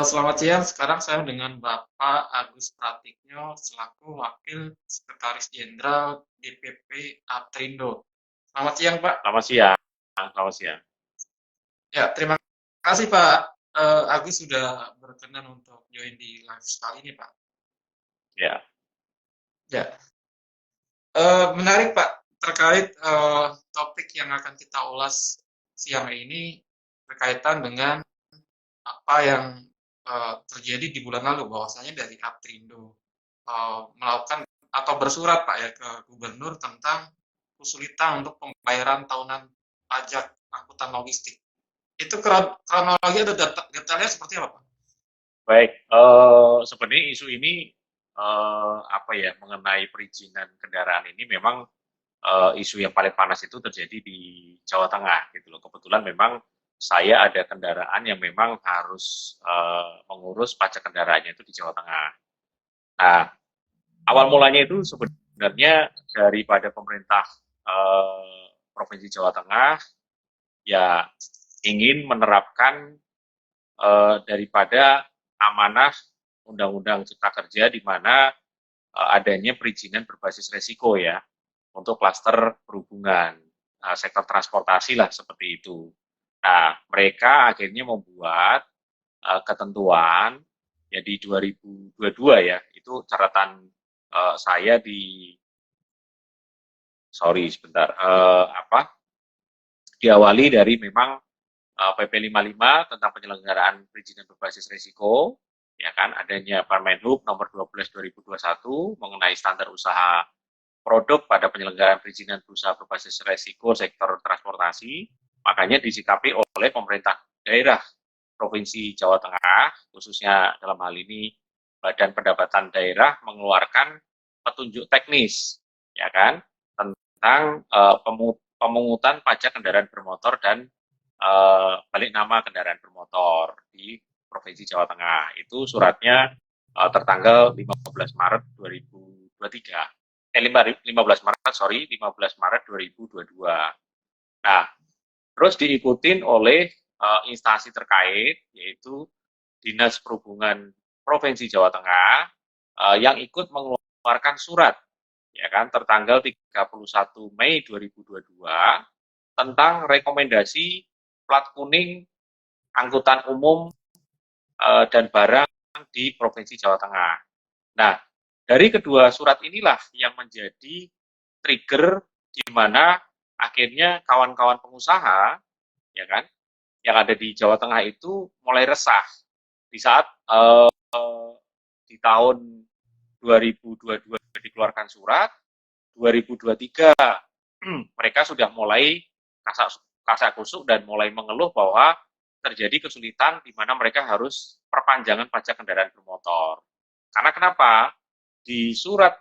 Selamat siang. Sekarang saya dengan Bapak Agus Pratikno selaku Wakil Sekretaris Jenderal DPP Aprindo. Selamat siang, Pak. Selamat siang. Selamat siang. Ya, terima kasih Pak Agus sudah berkenan untuk join di live sekali ini, Pak. Ya, Ya, menarik Pak terkait topik yang akan kita ulas siang ini berkaitan dengan apa yang terjadi di bulan lalu bahwasanya dari Aprindo melakukan atau bersurat Pak ya ke gubernur tentang kesulitan untuk pembayaran tahunan pajak angkutan logistik. Itu kronologi atau detailnya seperti apa Pak? baik. Sebenarnya isu ini apa ya mengenai perizinan kendaraan ini memang isu yang paling panas itu terjadi di Jawa Tengah gitu loh. Kebetulan memang saya ada kendaraan yang memang harus mengurus pajak kendaraannya itu di Jawa Tengah. Nah, awal mulanya itu sebenarnya daripada pemerintah Provinsi Jawa Tengah ya ingin menerapkan daripada amanah Undang-Undang Cipta Kerja di mana adanya perizinan berbasis resiko ya untuk klaster perhubungan, sektor transportasi lah seperti itu. Nah, mereka akhirnya membuat ketentuan ya di 2022 ya, itu catatan saya di sorry sebentar apa diawali dari memang PP 55 tentang penyelenggaraan perizinan berbasis risiko, ya kan, adanya Permenhub nomor 12 2021 mengenai standar usaha produk pada penyelenggaraan perizinan berusaha berbasis risiko sektor transportasi, makanya disikapi oleh pemerintah daerah Provinsi Jawa Tengah, khususnya dalam hal ini Badan Pendapatan Daerah mengeluarkan petunjuk teknis, ya kan, tentang pemungutan pajak kendaraan bermotor dan balik nama kendaraan bermotor di Provinsi Jawa Tengah. Itu suratnya tertanggal 15 Maret 2023. 15 Maret, sorry, 15 Maret 2022. Nah, terus diikutin oleh instansi terkait, yaitu Dinas Perhubungan Provinsi Jawa Tengah, yang ikut mengeluarkan surat, ya kan, tertanggal 31 Mei 2022 tentang rekomendasi plat kuning angkutan umum dan barang di Provinsi Jawa Tengah. Nah, dari kedua surat inilah yang menjadi trigger di mana akhirnya kawan-kawan pengusaha, ya kan, yang ada di Jawa Tengah itu mulai resah di saat di tahun 2022 dikeluarkan surat, 2023 mereka sudah mulai kasak kasak kusuk dan mulai mengeluh bahwa terjadi kesulitan di mana mereka harus perpanjangan pajak kendaraan bermotor. Karena kenapa? Di surat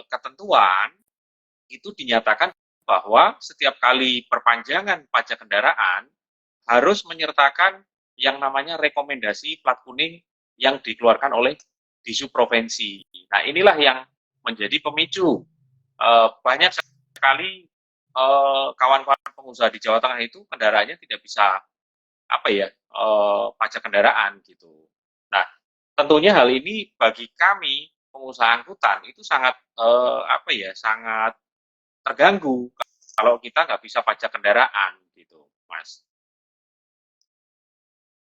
ketentuan itu dinyatakan bahwa setiap kali perpanjangan pajak kendaraan harus menyertakan yang namanya rekomendasi plat kuning yang dikeluarkan oleh Disub Provinsi. Nah, inilah yang menjadi pemicu banyak sekali kawan-kawan pengusaha di Jawa Tengah itu kendaraannya tidak bisa apa ya pajak kendaraan gitu. Nah, tentunya hal ini bagi kami pengusaha angkutan itu sangat apa ya sangat terganggu kalau kita nggak bisa pajak kendaraan gitu, Mas.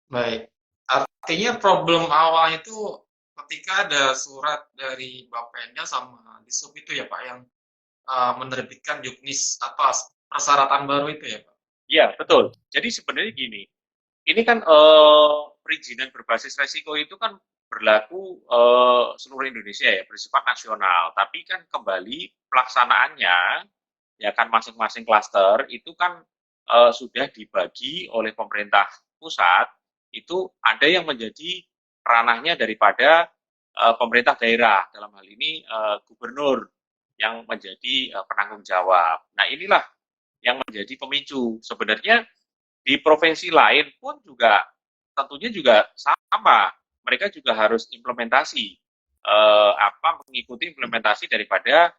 Baik. Artinya problem awalnya itu ketika ada surat dari Bapenda sama Disub itu ya Pak yang menerbitkan juknis atas persyaratan baru itu ya Pak. Iya, betul. Jadi sebenarnya gini, ini kan perizinan berbasis resiko itu kan berlaku seluruh Indonesia ya, bersifat nasional. Tapi kan kembali pelaksanaannya, ya kan masing-masing klaster itu kan sudah dibagi oleh pemerintah pusat, itu ada yang menjadi ranahnya daripada pemerintah daerah, dalam hal ini gubernur yang menjadi penanggung jawab. Nah, inilah yang menjadi pemicu. Sebenarnya di provinsi lain pun juga tentunya juga sama. Mereka juga harus implementasi mengikuti implementasi daripada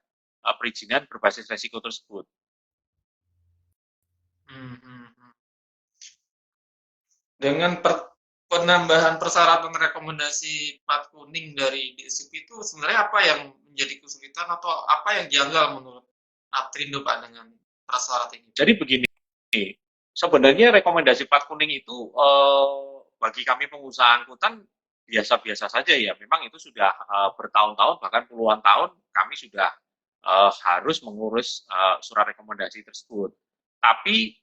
perizinan berbasis resiko tersebut. Hmm, hmm, hmm. Dengan penambahan persyaratan rekomendasi plat kuning dari DSUP itu sebenarnya apa yang menjadi kesulitan atau apa yang janggal menurut Aprindo Pak dengan prasyarat ini? Jadi begini, sebenarnya rekomendasi plat kuning itu bagi kami pengusaha angkutan biasa-biasa saja ya. Memang itu sudah bertahun-tahun bahkan puluhan tahun kami sudah harus mengurus surat rekomendasi tersebut. Tapi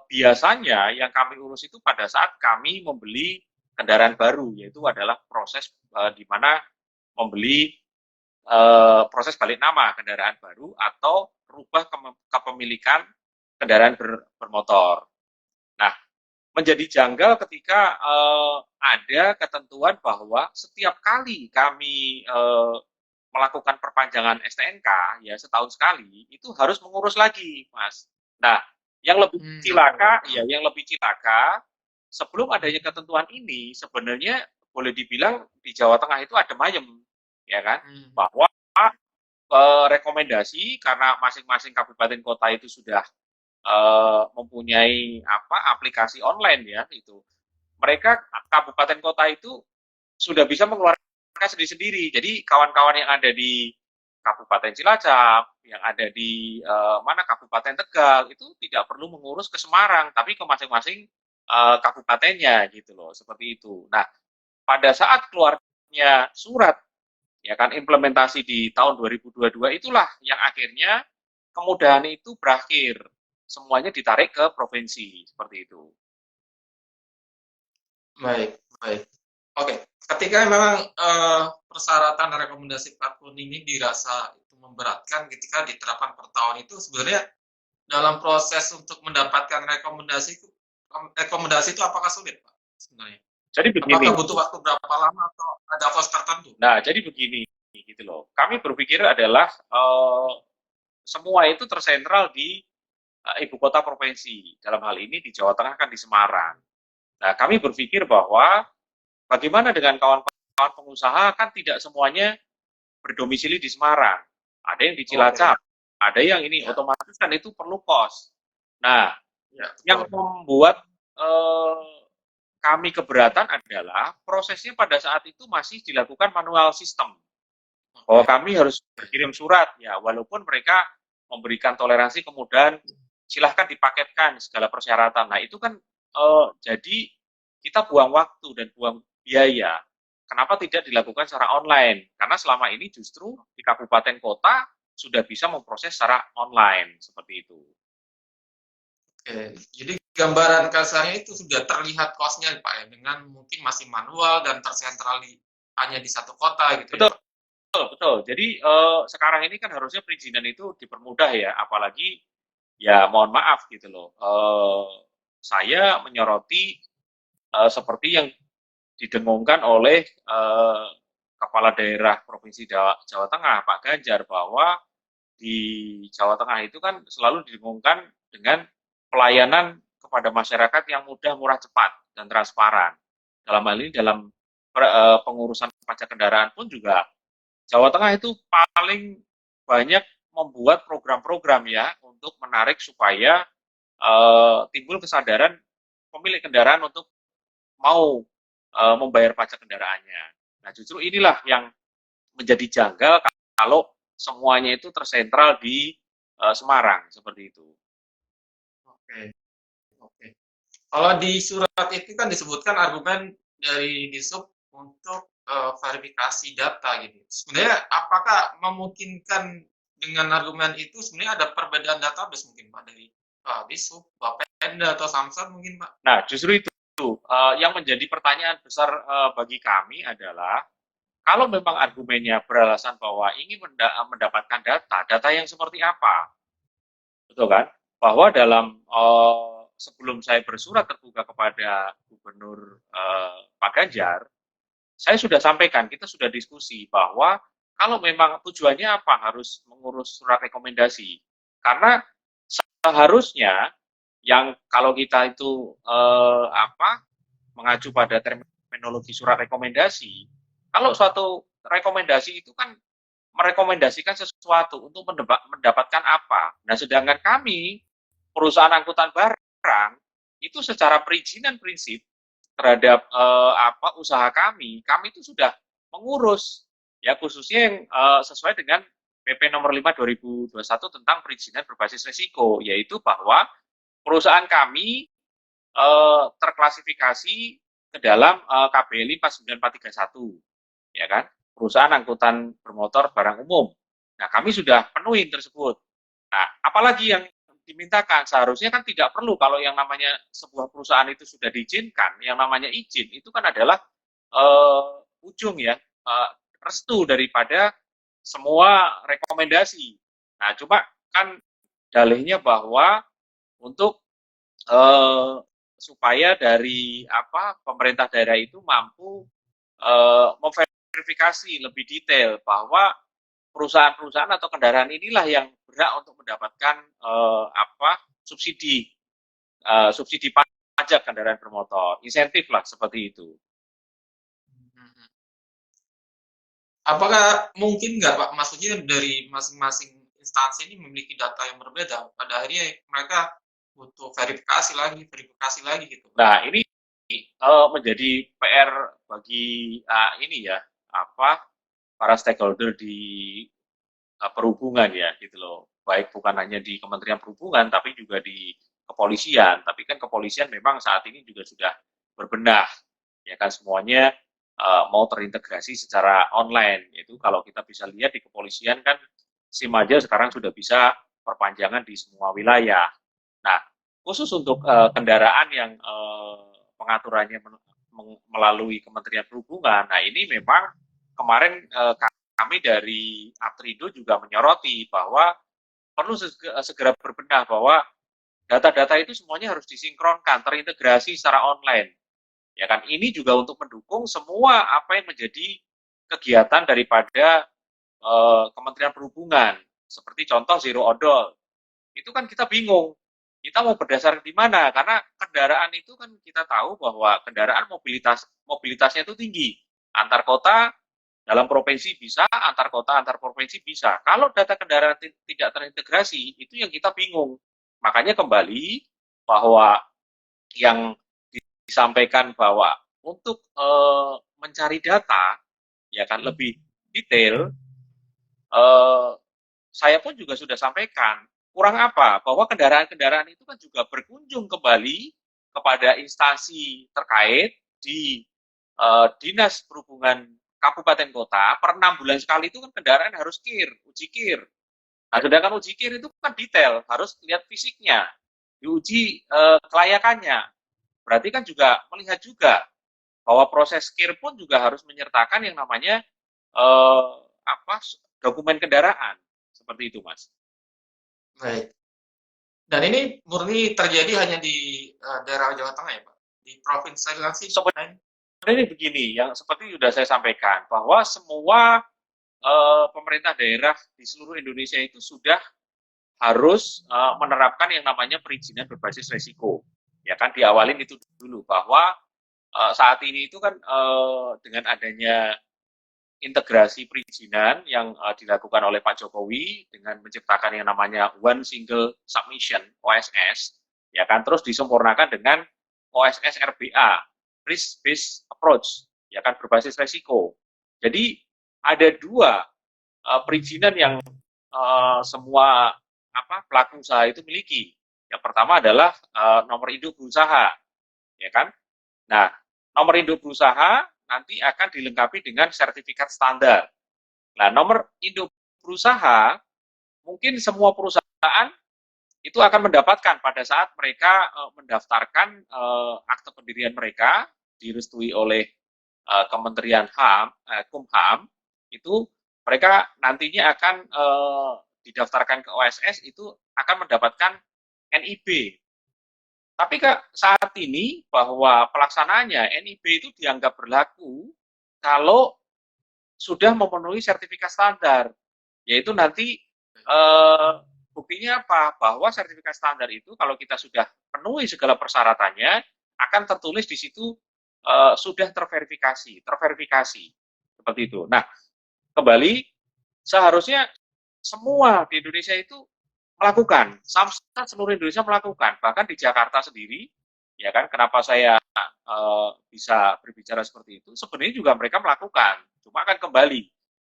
biasanya yang kami urus itu pada saat kami membeli kendaraan baru, yaitu adalah proses di mana membeli proses balik nama kendaraan baru atau rubah kepemilikan kendaraan bermotor. Nah, menjadi janggal ketika ada ketentuan bahwa setiap kali kami melakukan perpanjangan STNK ya setahun sekali itu harus mengurus lagi, Mas. Nah, yang lebih cilaka yang lebih cilaka sebelum adanya ketentuan ini sebenarnya boleh dibilang di Jawa Tengah itu adem ayem, ya kan? Bahwa rekomendasi karena masing-masing kabupaten kota itu sudah mempunyai aplikasi online ya itu. Mereka kabupaten kota itu sudah bisa mengeluarkan sendiri-sendiri. Jadi kawan-kawan yang ada di Kabupaten Cilacap, yang ada di Kabupaten Tegal itu tidak perlu mengurus ke Semarang, tapi ke masing-masing kabupatennya gitu loh, seperti itu. Nah, pada saat keluarnya surat ya kan implementasi di tahun 2022 itulah yang akhirnya kemudahan itu berakhir. Semuanya ditarik ke provinsi seperti itu. Baik, baik. Oke, ketika memang persyaratan rekomendasi plat kuning ini dirasa itu memberatkan ketika diterapkan per tahun itu sebenarnya dalam proses untuk mendapatkan rekomendasi itu apakah sulit Pak sebenarnya? Jadi begini. Apakah butuh waktu berapa lama atau ada kos tertentu? Nah, jadi begini gitu loh. Kami berpikir adalah semua itu tersentral di ibu kota provinsi. Dalam hal ini di Jawa Tengah kan di Semarang. Nah, kami berpikir bahwa bagaimana dengan kawan-kawan pengusaha kan tidak semuanya berdomisili di Semarang. Ada yang di Cilacap, ada yang ini otomatis kan itu perlu kos. Nah, yang membuat kami keberatan adalah prosesnya pada saat itu masih dilakukan manual sistem. Bahwa kami harus berkirim surat ya, walaupun mereka memberikan toleransi kemudian silahkan dipaketkan segala persyaratan. Nah, itu kan jadi kita buang waktu dan buang biaya. Kenapa tidak dilakukan secara online? Karena selama ini justru di kabupaten kota sudah bisa memproses secara online seperti itu. Oke, jadi gambaran kasarnya itu sudah terlihat kosnya Pak ya, dengan mungkin masih manual dan tersentral hanya di satu kota gitu. Betul, ya, Pak? Betul. Jadi sekarang ini kan harusnya perizinan itu dipermudah ya, apalagi ya mohon maaf gitu loh. Saya menyoroti seperti yang didengungkan oleh Kepala Daerah Provinsi Jawa Tengah, Pak Ganjar, bahwa di Jawa Tengah itu kan selalu didengungkan dengan pelayanan kepada masyarakat yang mudah, murah, cepat, dan transparan. Dalam hal ini dalam pengurusan pajak kendaraan pun juga Jawa Tengah itu paling banyak membuat program-program ya untuk menarik supaya timbul kesadaran pemilik kendaraan untuk mau membayar pajak kendaraannya. Nah, justru inilah yang menjadi janggal kalau semuanya itu tersentral di Semarang seperti itu. Oke, oke. Kalau di surat itu kan disebutkan argumen dari Disub untuk verifikasi data gitu. Sebenarnya apakah memungkinkan dengan argumen itu sebenarnya ada perbedaan database mungkin Pak dari Disub, Bapenda atau Samsat mungkin Pak? Nah, justru itu yang menjadi pertanyaan besar bagi kami adalah kalau memang argumennya beralasan bahwa ingin mendapatkan data yang seperti apa, betul kan? Bahwa dalam sebelum saya bersurat terbuka kepada Gubernur Pak Ganjar, saya sudah sampaikan, kita sudah diskusi bahwa kalau memang tujuannya apa harus mengurus surat rekomendasi, karena seharusnya yang kalau kita itu mengacu pada terminologi surat rekomendasi, kalau suatu rekomendasi itu kan merekomendasikan sesuatu untuk mendapatkan apa. Nah, sedangkan kami perusahaan angkutan barang itu secara perizinan prinsip terhadap usaha kami itu sudah mengurus ya, khususnya yang sesuai dengan PP nomor 5 2021 tentang perizinan berbasis risiko, yaitu bahwa perusahaan kami terklasifikasi ke dalam KBLI 49431, ya kan, perusahaan angkutan bermotor barang umum. Nah, kami sudah penuhi tersebut. Nah, apalagi yang dimintakan? Seharusnya kan tidak perlu, kalau yang namanya sebuah perusahaan itu sudah diizinkan, yang namanya izin itu kan adalah ujung ya, restu daripada semua rekomendasi. Nah, cuma kan dalihnya bahwa untuk supaya dari pemerintah daerah itu mampu memverifikasi lebih detail bahwa perusahaan-perusahaan atau kendaraan inilah yang berhak untuk mendapatkan subsidi subsidi pajak kendaraan bermotor, insentif lah seperti itu. Apakah mungkin nggak Pak, maksudnya dari masing-masing instansi ini memiliki data yang berbeda, pada akhirnya mereka butuh verifikasi lagi gitu. Nah, ini menjadi PR bagi ini ya, para stakeholder di perhubungan ya, gitu loh. Baik bukan hanya di Kementerian Perhubungan, tapi juga di kepolisian. Tapi kan kepolisian memang saat ini juga sudah berbenah, ya kan, semuanya mau terintegrasi secara online. Itu kalau kita bisa lihat di kepolisian kan SIM aja sekarang sudah bisa perpanjangan di semua wilayah. Nah, khusus untuk kendaraan yang pengaturannya melalui Kementerian Perhubungan, nah ini memang kemarin kami dari Aptrindo juga menyoroti bahwa perlu segera berbenah bahwa data-data itu semuanya harus disinkronkan, terintegrasi secara online. Ya kan, ini juga untuk mendukung semua apa yang menjadi kegiatan daripada Kementerian Perhubungan. Seperti contoh zero odol. Itu kan kita bingung. Kita mau berdasar di mana? Karena kendaraan itu kan kita tahu bahwa kendaraan mobilitasnya itu tinggi. Antar kota dalam provinsi bisa, antar kota, antar provinsi bisa. Kalau data kendaraan tidak terintegrasi, itu yang kita bingung. Makanya kembali bahwa yang disampaikan bahwa untuk mencari data, ya kan, lebih detail, saya pun juga sudah sampaikan. Kurang apa? Bahwa kendaraan-kendaraan itu kan juga berkunjung kembali kepada instansi terkait di Dinas Perhubungan Kabupaten Kota per 6 bulan sekali itu kan kendaraan harus uji kir. Nah, sedangkan uji kir itu kan detail, harus lihat fisiknya, diuji kelayakannya. Berarti kan juga melihat juga bahwa proses kir pun juga harus menyertakan yang namanya dokumen kendaraan. Seperti itu, Mas. Baik. Dan ini murni terjadi hanya di daerah Jawa Tengah ya Pak? Di provinsi lain sih? Sebenarnya begini, yang seperti sudah saya sampaikan, bahwa semua pemerintah daerah di seluruh Indonesia itu sudah harus menerapkan yang namanya perizinan berbasis resiko. Ya kan, diawalin itu dulu, bahwa saat ini itu kan dengan adanya integrasi perizinan yang dilakukan oleh Pak Jokowi dengan menciptakan yang namanya One Single Submission (OSS), ya kan, terus disempurnakan dengan OSS RBA (Risk Based Approach), ya kan, berbasis resiko. Jadi ada dua perizinan yang semua pelaku usaha itu miliki. Yang pertama adalah nomor induk berusaha, ya kan. Nah, nomor induk berusaha nanti akan dilengkapi dengan sertifikat standar. Nah, nomor induk berusaha mungkin semua perusahaan itu akan mendapatkan pada saat mereka mendaftarkan akte pendirian mereka direstui oleh Kementerian Kumham, itu mereka nantinya akan didaftarkan ke OSS, itu akan mendapatkan NIB. Tapi saat ini bahwa pelaksanaannya NIB itu dianggap berlaku kalau sudah memenuhi sertifikat standar, yaitu nanti buktinya apa? Bahwa sertifikat standar itu kalau kita sudah penuhi segala persyaratannya, akan tertulis di situ sudah terverifikasi seperti itu. Nah, kembali seharusnya semua di Indonesia itu melakukan, Samsat seluruh Indonesia melakukan, bahkan di Jakarta sendiri, ya kan, kenapa saya bisa berbicara seperti itu, sebenarnya juga mereka melakukan. Cuma akan kembali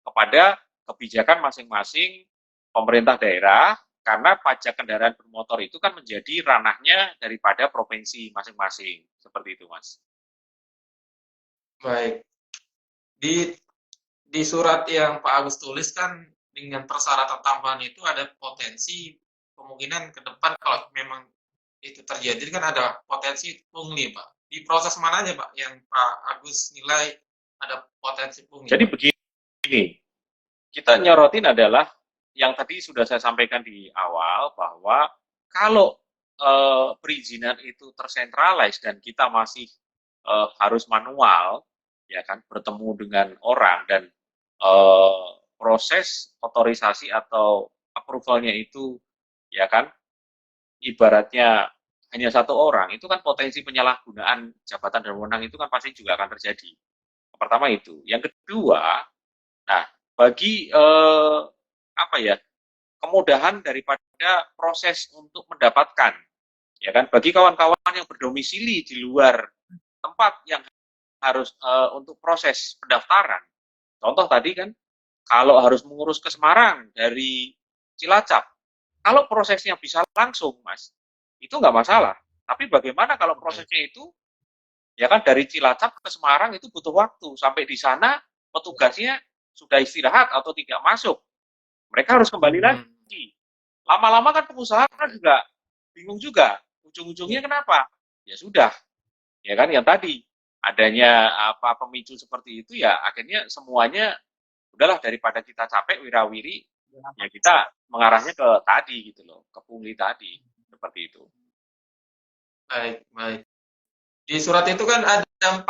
kepada kebijakan masing-masing pemerintah daerah, karena pajak kendaraan bermotor itu kan menjadi ranahnya daripada provinsi masing-masing. Seperti itu, Mas. Baik. Di surat yang Pak Agus tulis kan dengan persyaratan tambahan itu ada potensi kemungkinan ke depan kalau memang itu terjadi kan ada potensi pungli, Pak. Di proses mana aja, Pak, yang Pak Agus nilai ada potensi pungli, Jadi Pak? begini, kita nyorotin adalah yang tadi sudah saya sampaikan di awal bahwa kalau perizinan itu tersentralize dan kita masih harus manual, ya kan, bertemu dengan orang dan proses otorisasi atau approvalnya itu, ya kan, ibaratnya hanya satu orang, itu kan potensi penyalahgunaan jabatan dan wewenang itu kan pasti juga akan terjadi. Pertama itu. Yang kedua, nah bagi apa ya, kemudahan daripada proses untuk mendapatkan, ya kan, bagi kawan-kawan yang berdomisili di luar tempat yang harus untuk proses pendaftaran. Contoh tadi kan, kalau harus mengurus ke Semarang dari Cilacap, kalau prosesnya bisa langsung, Mas, itu nggak masalah. Tapi bagaimana kalau prosesnya itu, ya kan, dari Cilacap ke Semarang itu butuh waktu. Sampai di sana petugasnya sudah istirahat atau tidak masuk. Mereka harus kembali lagi. Lama-lama kan pengusaha kan juga bingung juga. Ujung-ujungnya kenapa? Ya sudah, ya kan, yang tadi adanya apa pemicu seperti itu, ya akhirnya semuanya udahlah, daripada kita capek wirawiri, ya kita mengarahnya ke tadi gitu loh, ke pungli tadi, seperti itu. Baik, baik. Di surat itu kan ada 4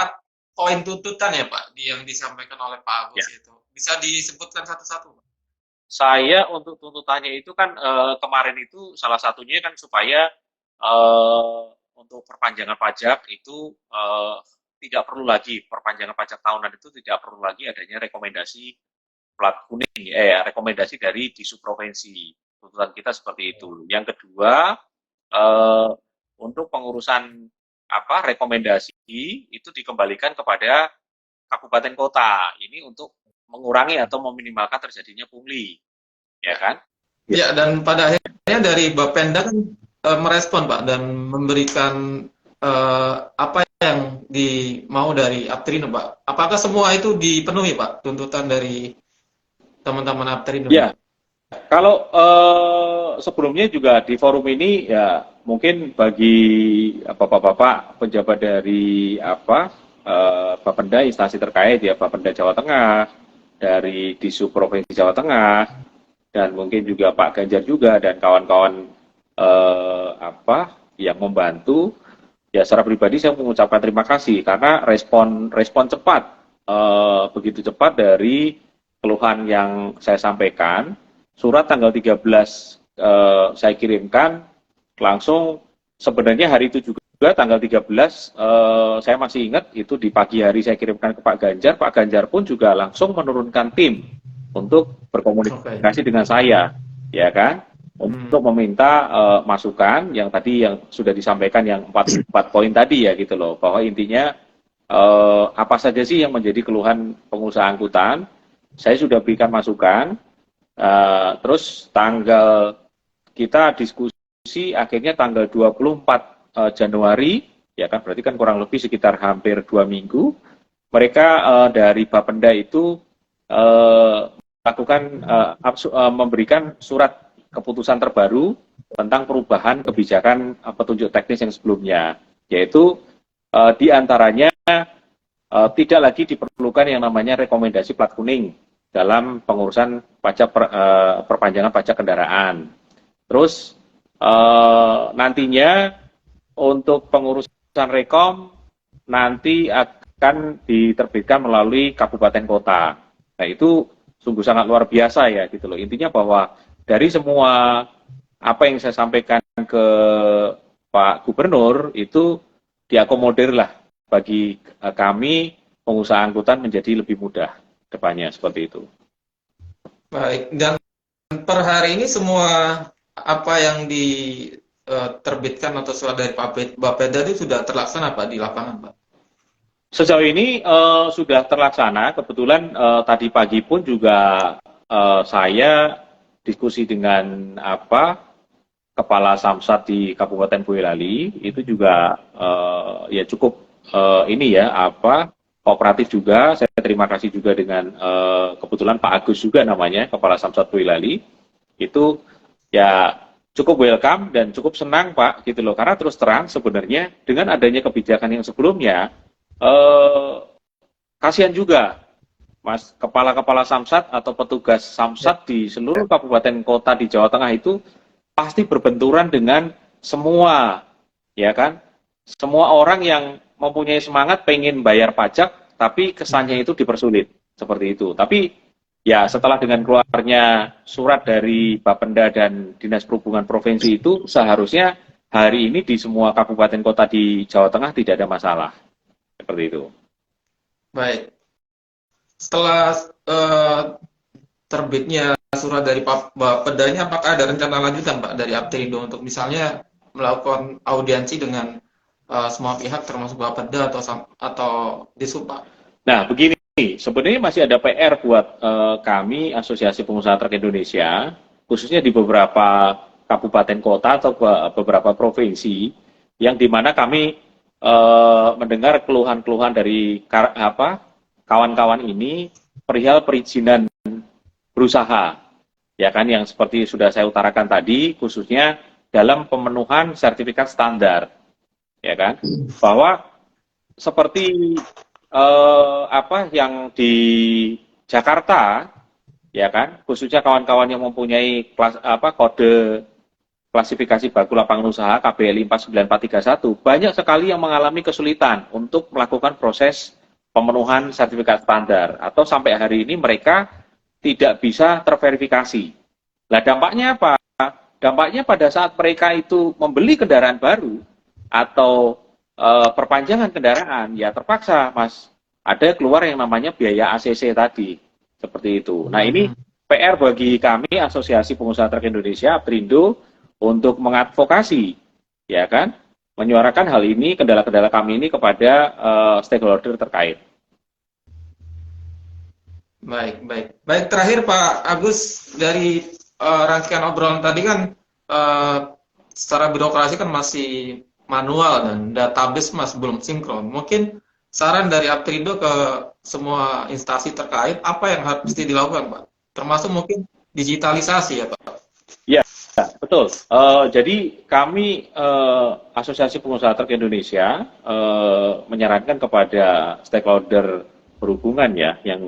poin tuntutan ya, Pak, yang disampaikan oleh Pak Ya, Agus itu. Bisa disebutkan satu-satu, Pak? saya untuk tuntutannya itu kan kemarin itu salah satunya kan supaya untuk perpanjangan pajak itu tidak perlu lagi, perpanjangan pajak tahunan itu tidak perlu lagi adanya rekomendasi plat kuning, rekomendasi dari Disub Provinsi. Tuntutan kita seperti itu. Yang kedua, eh, untuk pengurusan apa rekomendasi itu dikembalikan kepada kabupaten kota. Ini untuk mengurangi atau meminimalkan terjadinya pungli, ya kan? Ya, dan pada akhirnya dari Bapenda kan merespon, Pak, dan memberikan apa yang mau dari Aptrino, Pak. Apakah semua itu dipenuhi, Pak, tuntutan dari teman-teman Aptrino ini? Ya, kalau sebelumnya juga di forum ini ya mungkin bagi bapak-bapak pejabat dari apa Bapenda instansi terkait ya Bapenda Jawa Tengah, dari Disub Provinsi Jawa Tengah, dan mungkin juga Pak Ganjar juga dan kawan-kawan apa yang membantu, ya secara pribadi saya mengucapkan terima kasih karena respon cepat, begitu cepat dari keluhan yang saya sampaikan. Surat tanggal 13 saya kirimkan langsung, sebenarnya hari itu juga tanggal 13 saya masih ingat itu di pagi hari saya kirimkan ke Pak Ganjar. Pak Ganjar pun juga langsung menurunkan tim untuk berkomunikasi dengan saya, ya kan, untuk meminta masukan yang tadi yang sudah disampaikan yang 4 poin tadi ya gitu loh, bahwa intinya apa saja sih yang menjadi keluhan pengusaha angkutan, saya sudah berikan masukan. Terus kita diskusi akhirnya tanggal 24 Januari, ya kan, berarti kan kurang lebih sekitar hampir 2 minggu, mereka dari Bapenda itu melakukan memberikan surat keputusan terbaru tentang perubahan kebijakan petunjuk teknis yang sebelumnya, yaitu diantaranya tidak lagi diperlukan yang namanya rekomendasi plat kuning dalam pengurusan pajak perpanjangan pajak kendaraan. Terus nantinya untuk pengurusan rekom nanti akan diterbitkan melalui kabupaten kota. Nah itu sungguh sangat luar biasa ya gitu loh. Intinya bahwa dari semua apa yang saya sampaikan ke Pak Gubernur itu diakomodir lah bagi kami pengusaha angkutan menjadi lebih mudah depannya, seperti itu. Baik, dan per hari ini semua apa yang terbitkan atau surat dari Bapeda itu sudah terlaksana Pak di lapangan Pak? Sejauh ini sudah terlaksana. Kebetulan tadi pagi pun juga saya diskusi dengan Kepala Samsat di Kabupaten Boyolali. Itu juga ya cukup ini ya kooperatif juga. Saya terima kasih juga dengan kebetulan Pak Agus juga namanya, Kepala Samsat Boyolali. Itu ya cukup welcome dan cukup senang Pak gitu loh. Karena terus terang sebenarnya dengan adanya kebijakan yang sebelumnya, kasihan juga Mas kepala-kepala Samsat atau petugas Ya, Samsat di seluruh kabupaten kota di Jawa Tengah itu pasti berbenturan dengan semua, ya kan? Semua orang yang mempunyai semangat pengen bayar pajak, tapi kesannya itu dipersulit seperti itu. Tapi ya setelah dengan keluarnya surat dari Bapenda dan Dinas Perhubungan Provinsi itu seharusnya hari ini di semua kabupaten kota di Jawa Tengah tidak ada masalah seperti itu. baik. Setelah terbitnya surat dari Bapedanya, apakah ada rencana lanjutan Pak dari Aptrindo untuk misalnya melakukan audiensi dengan semua pihak termasuk Bapeda atau Disub Pak? Nah, begini, sebenarnya masih ada PR buat kami Asosiasi Pengusaha Truk Indonesia, khususnya di beberapa kabupaten kota atau beberapa provinsi, yang dimana kami mendengar keluhan-keluhan dari kawan-kawan ini perihal perizinan berusaha, ya kan, yang seperti sudah saya utarakan tadi, khususnya dalam pemenuhan sertifikat standar, ya kan, bahwa seperti yang di Jakarta, ya kan, khususnya kawan-kawan yang mempunyai kode klasifikasi baku lapangan usaha KBLI 49431, banyak sekali yang mengalami kesulitan untuk melakukan proses pemenuhan sertifikat standar atau sampai hari ini mereka tidak bisa terverifikasi. Nah, dampaknya apa? Dampaknya pada saat mereka itu membeli kendaraan baru atau perpanjangan kendaraan, ya terpaksa Mas ada keluar yang namanya biaya ACC tadi, seperti itu. Nah, ini PR bagi kami Asosiasi Pengusaha Truk Indonesia Aprindo untuk mengadvokasi, ya kan, menyuarakan hal ini, kendala-kendala kami ini kepada stakeholder terkait. Baik, baik. Baik, terakhir Pak Agus, dari rangkaian obrolan tadi kan eh, secara birokrasi kan masih manual dan database masih belum sinkron. Mungkin saran dari Aptrindo ke semua instansi terkait apa yang harus dilakukan, Pak? Termasuk mungkin digitalisasi ya, Pak. Ya, betul. Jadi kami Asosiasi Pengusaha Truk Indonesia menyarankan kepada stakeholder berhubungan ya, yang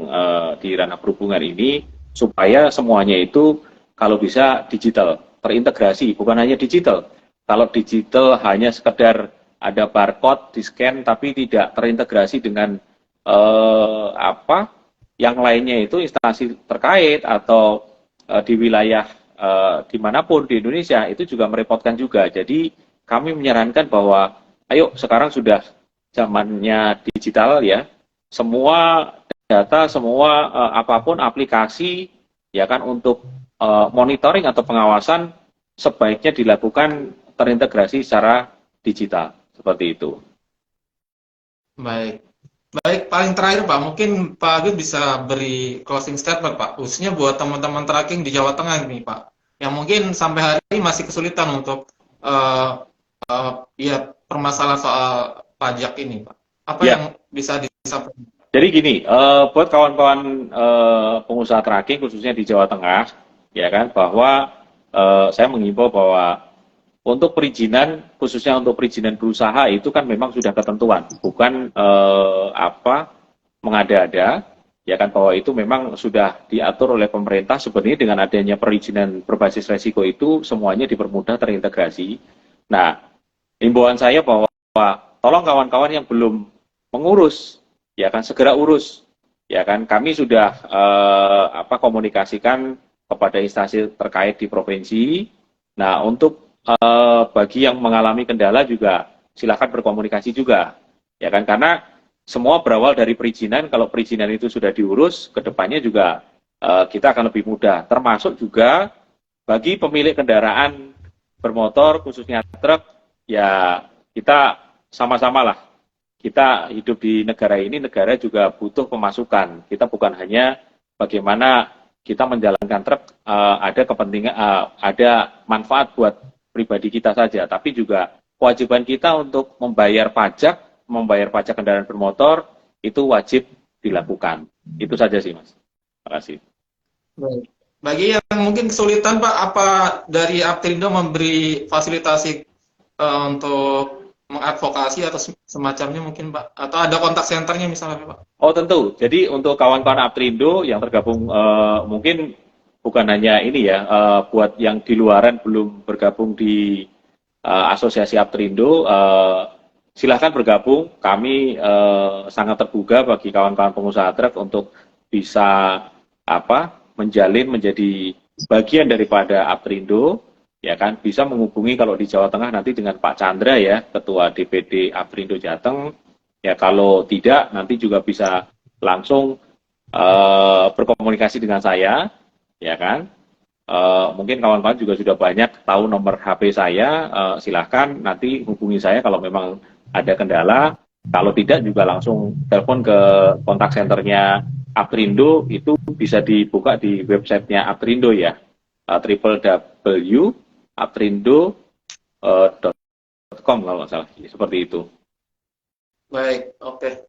di ranah perhubungan ini supaya semuanya itu kalau bisa digital, terintegrasi, bukan hanya digital. Kalau digital hanya sekedar ada barcode di scan tapi tidak terintegrasi dengan yang lainnya itu instansi terkait atau di wilayah dimanapun di Indonesia itu juga merepotkan juga. Jadi kami menyarankan bahwa ayo sekarang sudah zamannya digital ya, semua data, semua apapun aplikasi ya kan untuk monitoring atau pengawasan sebaiknya dilakukan terintegrasi secara digital seperti itu. Baik. Baik, paling terakhir Pak, mungkin Pak Agus bisa beri closing statement Pak, khususnya buat teman-teman tracking di Jawa Tengah ini Pak, yang mungkin sampai hari ini masih kesulitan untuk uh, ya permasalahan soal pajak ini Pak. Apa Ya, yang bisa disampaikan? jadi gini, buat kawan-kawan pengusaha tracking khususnya di Jawa Tengah, ya kan, bahwa saya mengimbau bahwa untuk perizinan, khususnya untuk perizinan berusaha itu kan memang sudah ketentuan, bukan mengada-ada, ya kan, bahwa itu memang sudah diatur oleh pemerintah. Sebenarnya dengan adanya perizinan berbasis resiko itu semuanya dipermudah terintegrasi. Nah, himbauan saya bahwa tolong kawan-kawan yang belum mengurus, ya kan, segera urus, ya kan. Kami sudah komunikasikan kepada instansi terkait di provinsi. Nah, untuk bagi yang mengalami kendala juga silakan berkomunikasi juga, ya kan, karena semua berawal dari perizinan. Kalau perizinan itu sudah diurus, kedepannya juga kita akan lebih mudah. Termasuk juga bagi pemilik kendaraan bermotor, khususnya truk, ya kita sama-sama lah. Kita hidup di negara ini, negara juga butuh pemasukan. Kita bukan hanya bagaimana kita menjalankan truk, ada kepentingan, ada manfaat buat pribadi kita saja, tapi juga kewajiban kita untuk membayar pajak kendaraan bermotor, itu wajib dilakukan. Itu saja sih, Mas. Terima kasih. Baik. Bagi yang mungkin kesulitan Pak, apa dari Aptrindo memberi fasilitasi untuk mengadvokasi atau semacamnya mungkin Pak? Atau ada kontak senternya misalnya Pak? Oh tentu. Jadi untuk kawan-kawan Aptrindo yang tergabung, mungkin bukan hanya ini ya, buat yang di luaran belum bergabung di asosiasi Aptrindo, silahkan bergabung. Kami sangat terbuka bagi kawan-kawan pengusaha truk untuk bisa menjalin menjadi bagian daripada Aptrindo, ya kan, bisa menghubungi kalau di Jawa Tengah nanti dengan Pak Chandra ya, Ketua DPD Aptrindo Jateng. Ya kalau tidak nanti juga bisa langsung berkomunikasi dengan saya, ya kan. Mungkin kawan-kawan juga sudah banyak tahu nomor HP saya, silahkan nanti hubungi saya kalau memang ada kendala. Kalau tidak juga langsung telepon ke kontak senternya Aptrindo, itu bisa dibuka di websitenya Aptrindo ya, www.aptrindo.com kalau nggak salah, seperti itu. Baik, oke.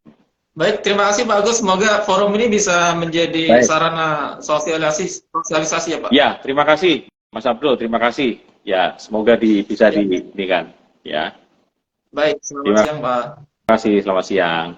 Baik, terima kasih Pak Agus. Semoga forum ini bisa menjadi sarana sosialisasi ya Pak. Ya, terima kasih Mas Abdul, terima kasih. Ya, semoga bisa diinikan. Ya. Baik, selamat siang Pak. Terima kasih, selamat siang.